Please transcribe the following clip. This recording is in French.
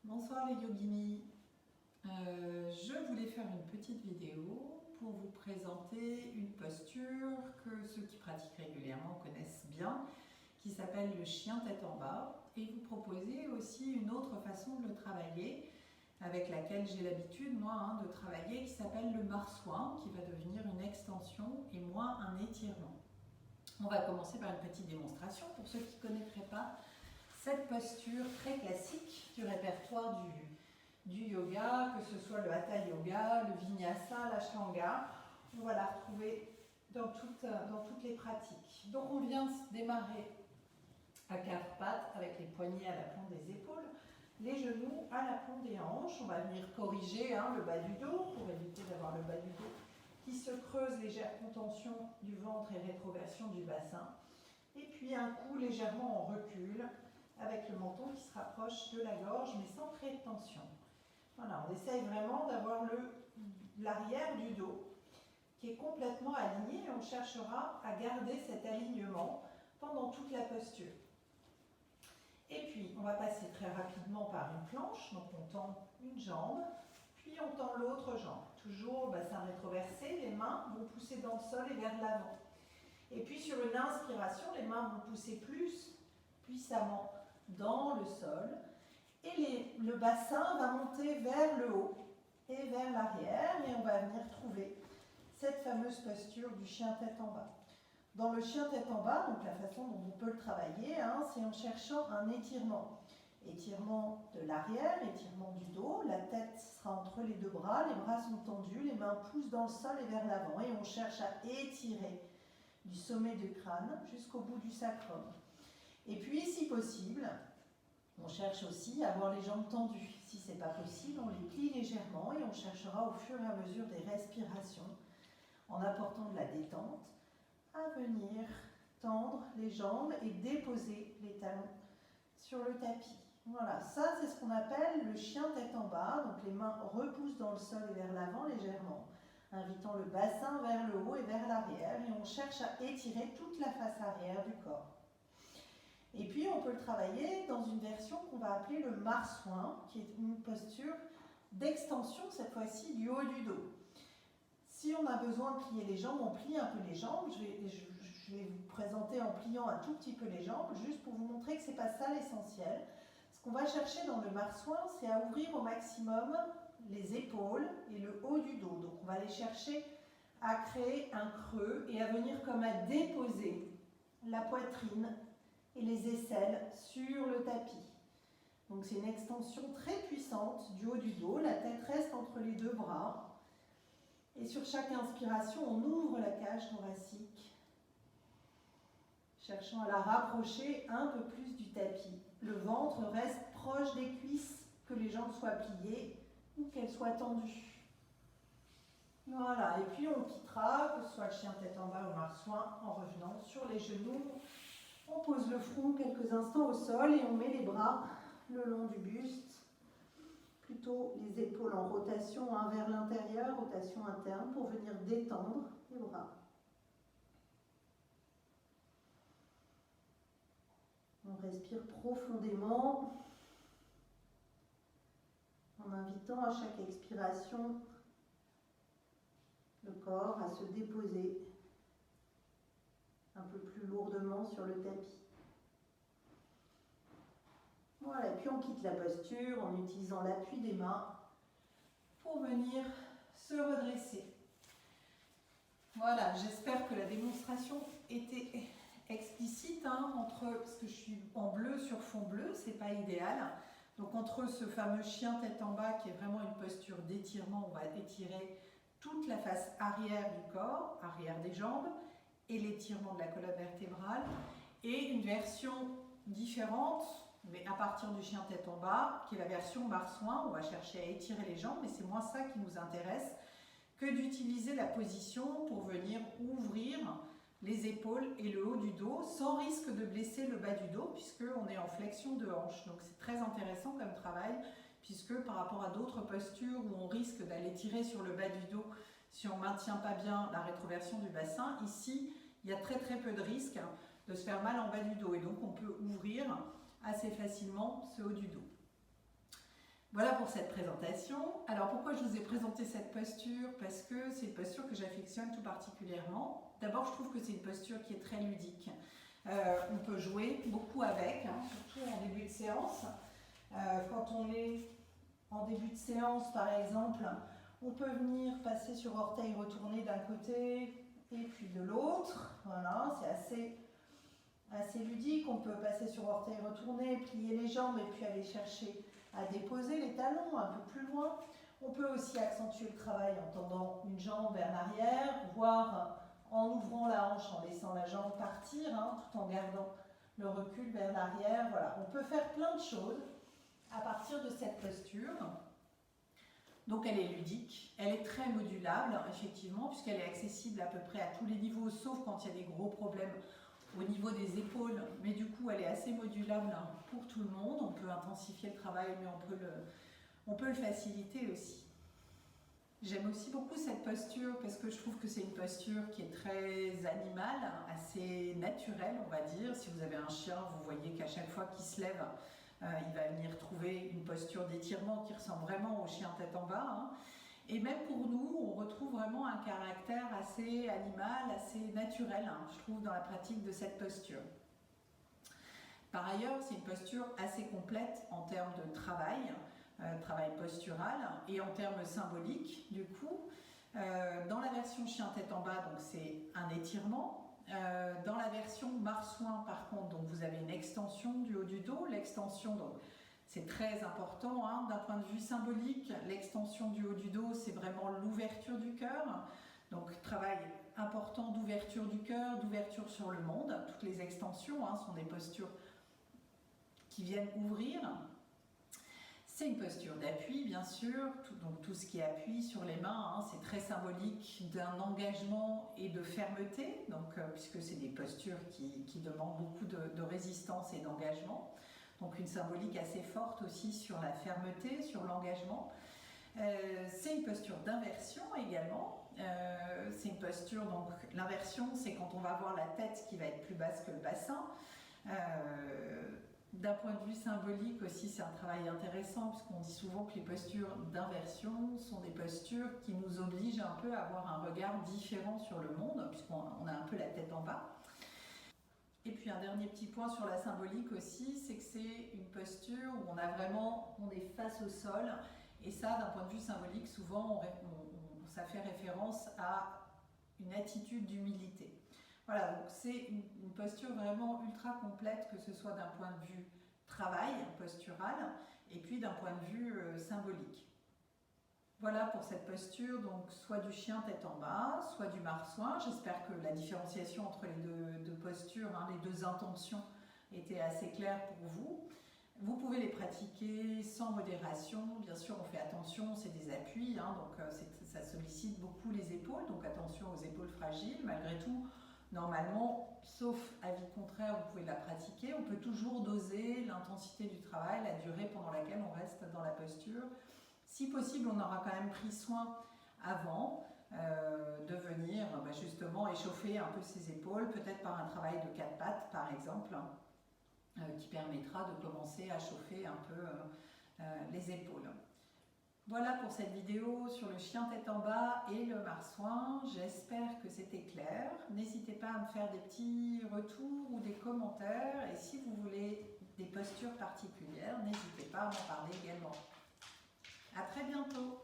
Bonsoir les yoginis. Je voulais faire une petite vidéo pour vous présenter une posture que ceux qui pratiquent régulièrement connaissent bien, qui s'appelle le chien tête en bas, et vous proposer aussi une autre façon de le travailler avec laquelle j'ai l'habitude moi de travailler, qui s'appelle le marsouin, qui va devenir une extension et moins un étirement. On va commencer par une petite démonstration pour ceux qui ne connaîtraient pas cette posture très classique du répertoire du yoga, que ce soit le hatha yoga, le vinyasa, l'ashtanga. On va la retrouver dans toutes les pratiques. Donc on vient démarrer à quatre pattes avec les poignets à la plante des épaules, les genoux à la plante des hanches. On va venir corriger le bas du dos pour éviter d'avoir le bas du dos qui se creuse, légère contention du ventre et rétroversion du bassin. Et puis un coup légèrement en recul avec le menton qui se rapproche de la gorge mais sans créer de tension. Voilà, on essaye vraiment d'avoir l'arrière du dos qui est complètement aligné et on cherchera à garder cet alignement pendant toute la posture. Et puis, on va passer très rapidement par une planche, donc on tend une jambe, puis on tend l'autre jambe. Toujours bassin rétroversé, les mains vont pousser dans le sol et vers l'avant. Et puis sur une inspiration, les mains vont pousser plus puissamment dans le sol et le bassin va monter vers le haut et vers l'arrière et on va venir trouver cette fameuse posture du chien tête en bas. Dans le chien tête en bas, donc la façon dont on peut le travailler, c'est en cherchant un étirement. Étirement de l'arrière, étirement du dos, la tête sera entre les deux bras, les bras sont tendus, les mains poussent dans le sol et vers l'avant et on cherche à étirer du sommet du crâne jusqu'au bout du sacrum. Et puis, si possible, on cherche aussi à avoir les jambes tendues. Si ce n'est pas possible, on les plie légèrement et on cherchera au fur et à mesure des respirations, en apportant de la détente, à venir tendre les jambes et déposer les talons sur le tapis. Voilà, ça c'est ce qu'on appelle le chien tête en bas. Donc les mains repoussent dans le sol et vers l'avant légèrement, invitant le bassin vers le haut et vers l'arrière. Et on cherche à étirer toute la face arrière du corps. Et puis on peut le travailler dans une version qu'on va appeler le marsouin, qui est une posture d'extension cette fois-ci du haut du dos. Si on a besoin de plier les jambes, on plie un peu les jambes. Je vais vous présenter en pliant un tout petit peu les jambes, juste pour vous montrer que ce n'est pas ça l'essentiel. Ce qu'on va chercher dans le marsouin, c'est à ouvrir au maximum les épaules et le haut du dos. Donc on va aller chercher à créer un creux et à venir comme à déposer la poitrine et les aisselles sur le tapis. Donc c'est une extension très puissante du haut du dos. La tête reste entre les deux bras. Et sur chaque inspiration, on ouvre la cage thoracique, cherchant à la rapprocher un peu plus du tapis. Le ventre reste proche des cuisses, que les jambes soient pliées ou qu'elles soient tendues. Voilà, et puis on quittera, que ce soit le chien tête en bas ou marsouin, en revenant sur les genoux. On pose le front quelques instants au sol et on met les bras le long du buste. Plutôt les épaules en rotation vers l'intérieur, rotation interne, pour venir détendre les bras. On respire profondément en invitant à chaque expiration le corps à se déposer un peu plus lourdement sur le tapis. Voilà, et puis on quitte la posture en utilisant l'appui des mains pour venir se redresser. Voilà, j'espère que la démonstration était explicite entre, parce que je suis en bleu sur fond bleu, c'est pas idéal. Donc entre ce fameux chien tête en bas qui est vraiment une posture d'étirement, on va étirer toute la face arrière du corps, arrière des jambes, et l'étirement de la colonne vertébrale, et une version différente, mais à partir du chien tête en bas, qui est la version marsouin. On va chercher à étirer les jambes, mais c'est moins ça qui nous intéresse que d'utiliser la position pour venir ouvrir les épaules et le haut du dos, sans risque de blesser le bas du dos, puisqu'on est en flexion de hanche. Donc c'est très intéressant comme travail, puisque par rapport à d'autres postures où on risque d'aller tirer sur le bas du dos si on ne maintient pas bien la rétroversion du bassin, ici il y a très très peu de risque de se faire mal en bas du dos, et donc on peut ouvrir assez facilement ce haut du dos. Voilà pour cette présentation. Alors pourquoi je vous ai présenté cette posture? Parce que c'est une posture que j'affectionne tout particulièrement. D'abord, je trouve que c'est une posture qui est très ludique. On peut jouer beaucoup avec, hein, surtout en début de séance. Quand on est en début de séance, par exemple, on peut venir passer sur orteil retourné d'un côté et puis de l'autre. Voilà, c'est assez ludique. On peut passer sur orteil retourné, plier les jambes et puis aller chercher à déposer les talons un peu plus loin. On peut aussi accentuer le travail en tendant une jambe vers l'arrière, voire en ouvrant la hanche, en laissant la jambe partir, hein, tout en gardant le recul vers l'arrière. Voilà, on peut faire plein de choses à partir de cette posture. Donc elle est ludique, elle est très modulable, effectivement, puisqu'elle est accessible à peu près à tous les niveaux, sauf quand il y a des gros problèmes au niveau des épaules, mais du coup elle est assez modulable pour tout le monde. On peut intensifier le travail, mais on peut le faciliter aussi. J'aime aussi beaucoup cette posture parce que je trouve que c'est une posture qui est très animale, assez naturelle, on va dire. Si vous avez un chien, vous voyez qu'à chaque fois qu'il se lève, il va venir trouver une posture d'étirement qui ressemble vraiment au chien tête en bas, hein. Et même pour nous, on retrouve vraiment un caractère assez animal, assez naturel, hein, je trouve, dans la pratique de cette posture. Par ailleurs, c'est une posture assez complète en termes de travail postural et en termes symboliques, du coup. Dans la version chien tête en bas, donc c'est un étirement. Dans la version marsouin, par contre, donc vous avez une extension du haut du dos. L'extension, donc c'est très important, hein, d'un point de vue symbolique. L'extension du haut du dos, c'est vraiment l'ouverture du cœur. Donc travail important d'ouverture du cœur, d'ouverture sur le monde. Toutes les extensions, hein, sont des postures qui viennent ouvrir. C'est une posture d'appui, bien sûr, donc tout ce qui est appui sur les mains, hein, c'est très symbolique d'un engagement et de fermeté, donc, puisque c'est des postures qui demandent beaucoup de résistance et d'engagement. Donc une symbolique assez forte aussi sur la fermeté, sur l'engagement. C'est une posture d'inversion également. C'est une posture, donc l'inversion, c'est quand on va avoir la tête qui va être plus basse que le bassin. D'un point de vue symbolique aussi, c'est un travail intéressant puisqu'on dit souvent que les postures d'inversion sont des postures qui nous obligent un peu à avoir un regard différent sur le monde puisqu'on a un peu la tête en bas. Et puis un dernier petit point sur la symbolique aussi, c'est que c'est une posture où on est face au sol, et ça, d'un point de vue symbolique, souvent ça fait référence à une attitude d'humilité. Voilà, donc c'est une posture vraiment ultra complète, que ce soit d'un point de vue travail postural et puis d'un point de vue symbolique. Voilà pour cette posture, donc soit du chien tête en bas, soit du marsouin. J'espère que la différenciation entre les deux postures, hein, les deux intentions, était assez claire pour vous. Vous pouvez les pratiquer sans modération. Bien sûr, on fait attention, c'est des appuis, hein, donc ça sollicite beaucoup les épaules, donc attention aux épaules fragiles. Malgré tout, normalement, sauf avis contraire, vous pouvez la pratiquer. On peut toujours doser l'intensité du travail, la durée pendant laquelle on reste dans la posture. Si possible, on aura quand même pris soin avant de venir justement échauffer un peu ses épaules, peut-être par un travail de 4 pattes par exemple, qui permettra de commencer à chauffer un peu les épaules. Voilà pour cette vidéo sur le chien tête en bas et le marsouin. J'espère que c'était clair. N'hésitez pas à me faire des petits retours ou des commentaires. Et si vous voulez des postures particulières, n'hésitez pas à m'en parler également. À très bientôt.